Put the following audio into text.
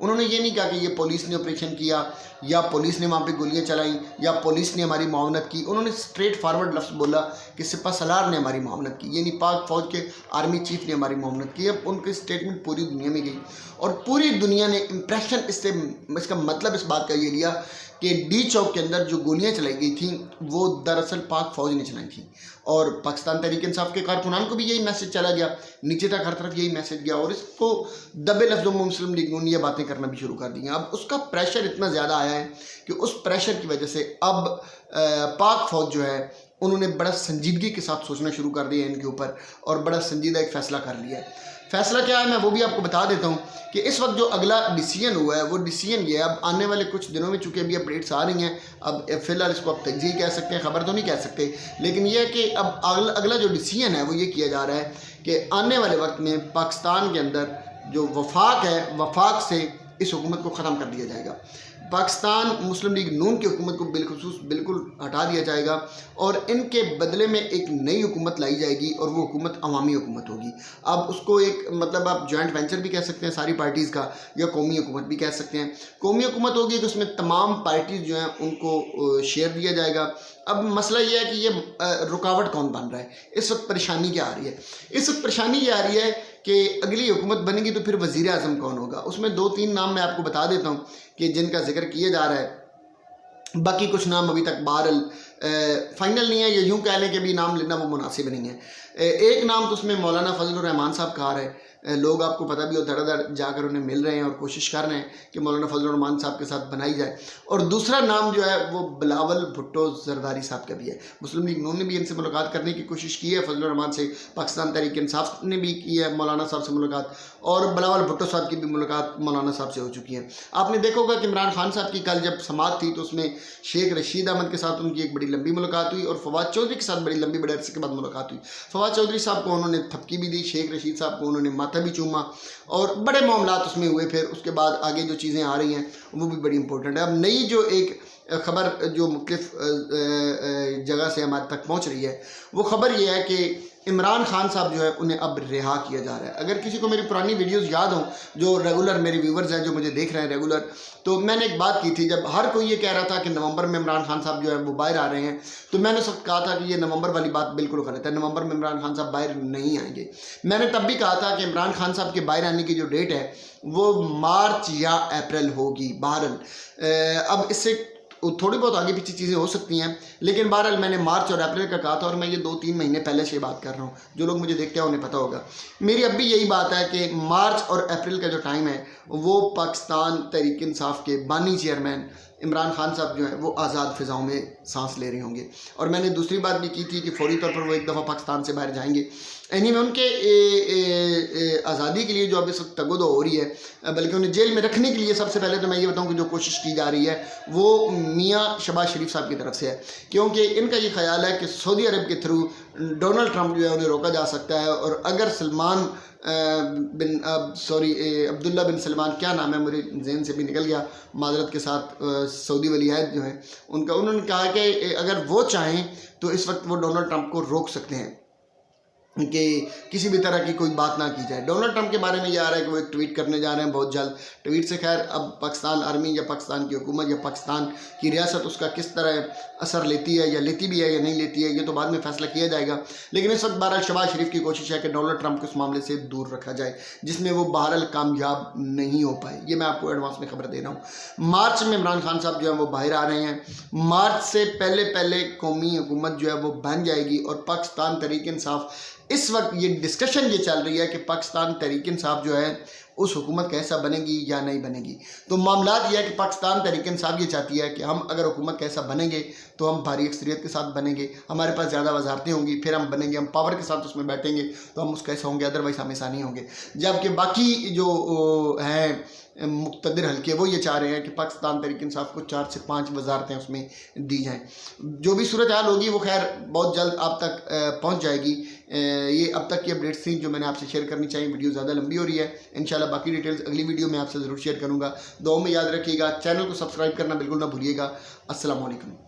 انہوں نے یہ نہیں کہا کہ یہ پولیس نے آپریشن کیا یا پولیس نے وہاں پہ گولیاں چلائیں یا پولیس نے ہماری معاونت کی. انہوں نے اسٹریٹ فارورڈ لفظ بولا کہ سپہ سالار نے ہماری معاونت کی، یعنی پاک فوج کے آرمی چیف نے ہماری معاونت کی. اب ان کی اسٹیٹمنٹ پوری دنیا میں گئی اور پوری دنیا نے امپریشن اس کا مطلب اس بات کا یہ لیا کہ ڈی چوک کے اندر جو گولیاں چلائی گئی تھیں وہ دراصل پاک فوج نے چلائی تھیں. اور پاکستان تحریک انصاف کے کارکنان کو بھی یہی میسج چلا گیا، نیچے تک ہر طرف یہی میسج گیا، اور اس کو دبے لفظوں میں مسلم لیگ نون یہ باتیں کرنا بھی شروع کر دی ہیں. اب اس کا پریشر اتنا زیادہ آیا ہے کہ اس پریشر کی وجہ سے اب پاک فوج جو ہے انہوں نے بڑا سنجیدگی کے ساتھ سوچنا شروع کر دیا ہے ان کے اوپر، اور بڑا سنجیدہ ایک فیصلہ کر لیا ہے. فیصلہ کیا ہے میں وہ بھی آپ کو بتا دیتا ہوں کہ اس وقت جو اگلا ڈیسیجن ہوا ہے وہ ڈیسیجن یہ ہے. اب آنے والے کچھ دنوں میں چونکہ ابھی اپڈیٹس آ رہی ہیں، اب فی الحال اس کو آپ تجزیہ کہہ سکتے ہیں، خبر تو نہیں کہہ سکتے، لیکن یہ ہے کہ اب اگلا جو ڈیسیجن ہے وہ یہ کیا جا رہا ہے کہ آنے والے وقت میں پاکستان کے اندر جو وفاق ہے، وفاق سے اس حکومت کو ختم کر دیا جائے گا. پاکستان مسلم لیگ نون کی حکومت کو بالخصوص بالکل ہٹا دیا جائے گا اور ان کے بدلے میں ایک نئی حکومت لائی جائے گی، اور وہ حکومت عوامی حکومت ہوگی. اب اس کو ایک مطلب آپ جوائنٹ وینچر بھی کہہ سکتے ہیں ساری پارٹیز کا، یا قومی حکومت بھی کہہ سکتے ہیں. قومی حکومت ہوگی کہ اس میں تمام پارٹیز جو ہیں ان کو شیئر دیا جائے گا. اب مسئلہ یہ ہے کہ یہ رکاوٹ کون بن رہا ہے، اس وقت پریشانی کیا آ رہی ہے؟ اس وقت پریشانی یہ آ رہی ہے کہ اگلی حکومت بنے گی تو پھر وزیر اعظم کون ہوگا. اس میں 2-3 نام میں آپ کو بتا دیتا ہوں کہ جن کا ذکر کیا جا رہا ہے. باقی کچھ نام ابھی تک بہرحال فائنل نہیں ہے، یا یوں کہہ لیں کہ بھی نام لینا وہ مناسب نہیں ہے. ایک نام تو اس میں مولانا فضل الرحمان صاحب کا آ رہا ہے. لوگ آپ کو پتہ بھی ہو دھڑا دھڑ جا کر انہیں مل رہے ہیں اور کوشش کر رہے ہیں کہ مولانا فضل الرحمان صاحب کے ساتھ بنائی جائے. اور دوسرا نام جو ہے وہ بلاول بھٹو زرداری صاحب کا بھی ہے. مسلم لیگ نون نے بھی ان سے ملاقات کرنے کی کوشش کی ہے فضل الرحمان سے، پاکستان تحریک انصاف نے بھی کی ہے مولانا صاحب سے ملاقات، اور بلاول بھٹو صاحب کی بھی ملاقات مولانا صاحب سے ہو چکی ہے. آپ نے دیکھا ہوگا کہ عمران خان صاحب کی کل جب سماعت تھی تو اس میں شیخ رشید احمد کے ساتھ ان کی ایک بڑی لمبی ملاقات ہوئی، اور فواد چودھری کے ساتھ بڑی عرصے کے بعد ملاقات ہوئی. فواد چودھری صاحب کو انہوں نے تھپکی بھی دی، شیخ رشید صاحب کو انہوں نے ماتھا بھی چوما، اور بڑے معاملات اس میں ہوئے. پھر اس کے بعد آگے جو چیزیں آ رہی ہیں وہ بھی بڑی امپورٹنٹ ہے. اب نئی جو ایک خبر جو مختلف جگہ سے ہمارے تک پہنچ رہی ہے وہ خبر یہ ہے کہ عمران خان صاحب جو ہے انہیں اب رہا کیا جا رہا ہے. اگر کسی کو میری پرانی ویڈیوز یاد ہوں، جو ریگولر میری ویورز ہیں جو مجھے دیکھ رہے ہیں ریگولر، تو میں نے ایک بات کی تھی جب ہر کوئی یہ کہہ رہا تھا کہ نومبر میں عمران خان صاحب جو ہے وہ باہر آ رہے ہیں، تو میں نے اس وقت کہا تھا کہ یہ نومبر والی بات بالکل غلط ہے. نومبر میں عمران خان صاحب باہر نہیں آئیں گے. میں نے تب بھی کہا تھا کہ عمران خان صاحب کے باہر آنے کی جو ڈیٹ ہے وہ مارچ یا اپریل ہوگی. بہرحال اب اس سے تھوڑی بہت آگے پیچھے چیزیں ہو سکتی ہیں، لیکن بہرحال میں نے مارچ اور اپریل کا کہا تھا، اور میں یہ 2-3 مہینے پہلے سے بات کر رہا ہوں. جو لوگ مجھے دیکھتے ہیں انہیں پتہ ہوگا. میری اب بھی یہی بات ہے کہ مارچ اور اپریل کا جو ٹائم ہے وہ پاکستان تحریک انصاف کے بانی چیئرمین عمران خان صاحب جو ہیں وہ آزاد فضاؤں میں سانس لے رہے ہوں گے. اور میں نے دوسری بات بھی کی تھی کہ فوری طور پر وہ ایک دفعہ پاکستان سے باہر جائیں گے. میں ان کے آزادی کے لیے جو اب اس وقت تگ و دو ہو رہی ہے، بلکہ انہیں جیل میں رکھنے کے لیے سب سے پہلے تو میں یہ بتاؤں کہ جو کوشش کی جا رہی ہے وہ میاں شہباز شریف صاحب کی طرف سے ہے، کیونکہ ان کا یہ خیال ہے کہ سعودی عرب کے تھرو ڈونلڈ ٹرمپ جو ہے انہیں روکا جا سکتا ہے. اور اگر عبداللہ بن سلمان، کیا نام ہے میرے ذہن سے بھی نکل گیا معذرت کے ساتھ، سعودی ولی عہد جو ہیں انہوں نے کہا کہ اگر وہ چاہیں تو اس وقت وہ ڈونلڈ ٹرمپ کو روک سکتے ہیں کہ کسی بھی طرح کی کوئی بات نہ کی جائے. ڈونلڈ ٹرمپ کے بارے میں یہ آ رہا ہے کہ وہ ایک ٹویٹ کرنے جا رہے ہیں بہت جلد. ٹویٹ سے خیر اب پاکستان آرمی یا پاکستان کی حکومت یا پاکستان کی ریاست اس کا کس طرح اثر لیتی ہے، یا لیتی بھی ہے یا نہیں لیتی ہے، یہ تو بعد میں فیصلہ کیا جائے گا. لیکن اس وقت بہرحال شہباز شریف کی کوشش ہے کہ ڈونلڈ ٹرمپ کو اس معاملے سے دور رکھا جائے، جس میں وہ بہرحال کامیاب نہیں ہو پائے. یہ میں آپ کو ایڈوانس میں خبر دے رہا ہوں. مارچ میں عمران خان صاحب جو ہیں وہ باہر آ رہے ہیں. مارچ سے پہلے قومی حکومت جو ہے وہ بن جائے گی، اور پاکستان تحریک انصاف اس وقت یہ ڈسکشن یہ چل رہی ہے کہ پاکستان تحریک انصاف جو ہے اس حکومت کیسا بنے گی یا نہیں بنے گی. تو معاملات یہ ہے کہ پاکستان تحریک انصاف یہ چاہتی ہے کہ ہم اگر حکومت کیسا بنیں گے تو ہم بھاری اکثریت کے ساتھ بنیں گے، ہمارے پاس زیادہ وزارتیں ہوں گی، پھر ہم بنیں گے، ہم پاور کے ساتھ اس میں بیٹھیں گے تو ہم اس کیسا ہوں گے، ادروائز ہم ایسا نہیں ہوں گے. جبکہ باقی جو ہیں مقتدر حلقے وہ یہ چاہ رہے ہیں کہ پاکستان تحریک انصاف کو 4 سے 5 وزارتیں اس میں دی جائیں. جو بھی صورتحال ہوگی وہ خیر بہت جلد آپ تک پہنچ جائے گی. یہ اب تک کی اپڈیٹس تھیں جو میں نے آپ سے شیئر کرنی چاہیے. ویڈیو زیادہ لمبی ہو رہی ہے، انشاءاللہ باقی ڈیٹیلز اگلی ویڈیو میں آپ سے ضرور شیئر کروں گا. دعاؤں میں یاد رکھیے گا، چینل کو سبسکرائب کرنا بالکل نہ بھولیے گا. السلام علیکم.